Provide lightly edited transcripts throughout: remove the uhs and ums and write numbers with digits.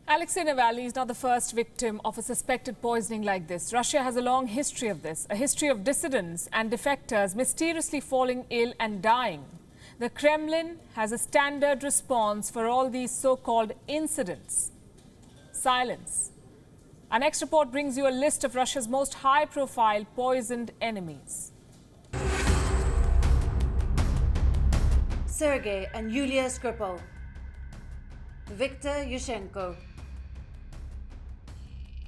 Alexei Navalny is not the first victim of a suspected poisoning like this. Russia has a long history of this, a history of dissidents and defectors mysteriously falling ill and dying. The Kremlin has a standard response for all these so-called incidents: silence. Our next report brings you a list of Russia's most high-profile poisoned enemies. Sergei and Yulia Skripal, Viktor Yushchenko,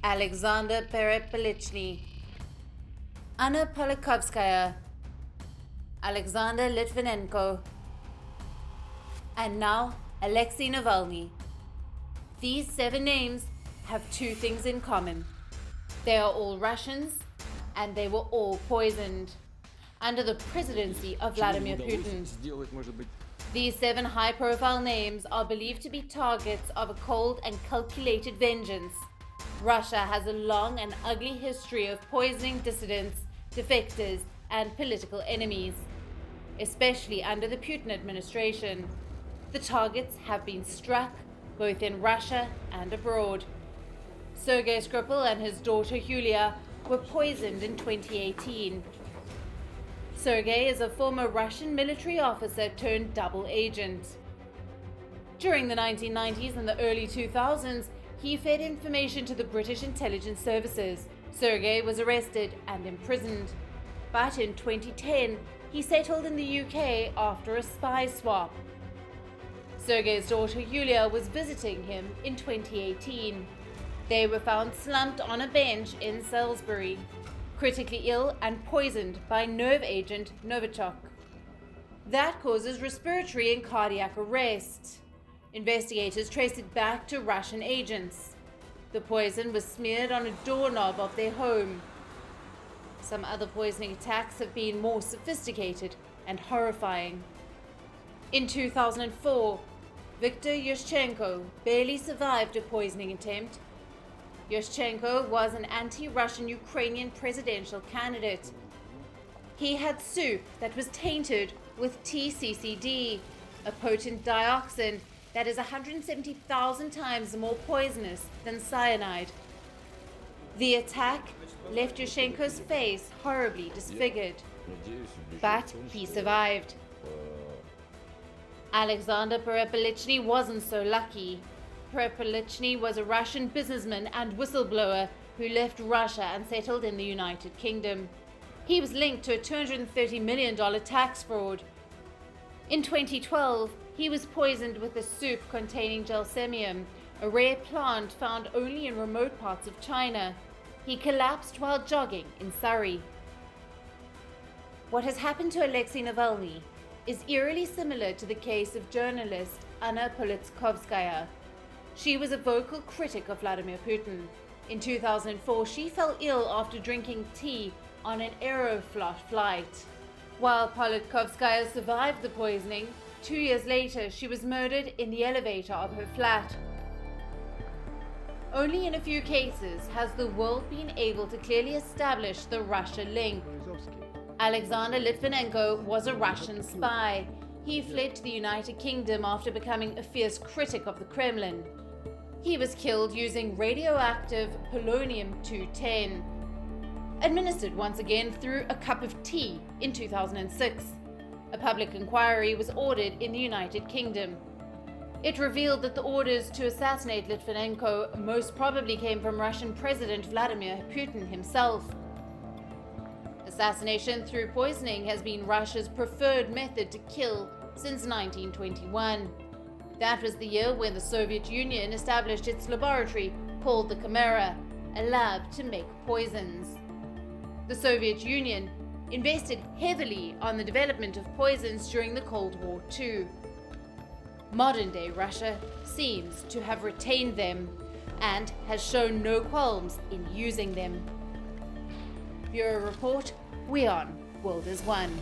Alexander Propolichni, Anna Politkovskaya, Alexander Litvinenko, and now Alexei Navalny. These 7 names have 2 things in common. They are all Russians, and they were all poisoned under the presidency of Vladimir Putin. These 7 high-profile names are believed to be targets of a cold and calculated vengeance. Russia has a long and ugly history of poisoning dissidents, defectors, and political enemies, especially under the Putin administration. The targets have been struck both in Russia and abroad. Sergei Skripal and his daughter Yulia were poisoned in 2018. Sergei is a former Russian military officer turned double agent. During the 1990s and the early 2000s, he fed information to the British intelligence services. Sergei was arrested and imprisoned. But in 2010, he settled in the UK after a spy swap. Sergei's daughter Yulia was visiting him in 2018. They were found slumped on a bench in Salisbury, critically ill and poisoned by nerve agent Novichok. That causes respiratory and cardiac arrest. Investigators traced it back to Russian agents. The poison was smeared on a doorknob of their home. Some other poisoning attacks have been more sophisticated and horrifying. In 2004, Viktor Yushchenko barely survived a poisoning attempt. Yushchenko was an anti-Russian Ukrainian presidential candidate. He had soup that was tainted with TCCD, a potent dioxin that is 170,000 times more poisonous than cyanide. The attack left Yushchenko's face horribly disfigured, but he survived. Alexander Propolichni wasn't so lucky. Propolichni was a Russian businessman and whistleblower who left Russia and settled in the United Kingdom. He was linked to a $230 million tax fraud. In 2012, he was poisoned with a soup containing gelsemium, a rare plant found only in remote parts of China. He collapsed while jogging in Surrey. What has happened to Alexei Navalny is eerily similar to the case of journalist Anna Politkovskaya. She was a vocal critic of Vladimir Putin. In 2004, she fell ill after drinking tea on an Aeroflot flight. While Politkovskaya survived the poisoning, 2 years later she was murdered in the elevator of her flat. Only in a few cases has the world been able to clearly establish the Russia link. Alexander Litvinenko was a Russian spy. He fled to the United Kingdom after becoming a fierce critic of the Kremlin. He was killed using radioactive polonium-210, administered once again through a cup of tea in 2006. A public inquiry was ordered in the United Kingdom. It revealed that the orders to assassinate Litvinenko most probably came from Russian President Vladimir Putin himself. Assassination through poisoning has been Russia's preferred method to kill since 1921. That was the year when the Soviet Union established its laboratory called the Chimera, a lab to make poisons. The Soviet Union invested heavily on the development of poisons during the Cold War too. Modern-day Russia seems to have retained them and has shown no qualms in using them. Bureau Report, WION World is One.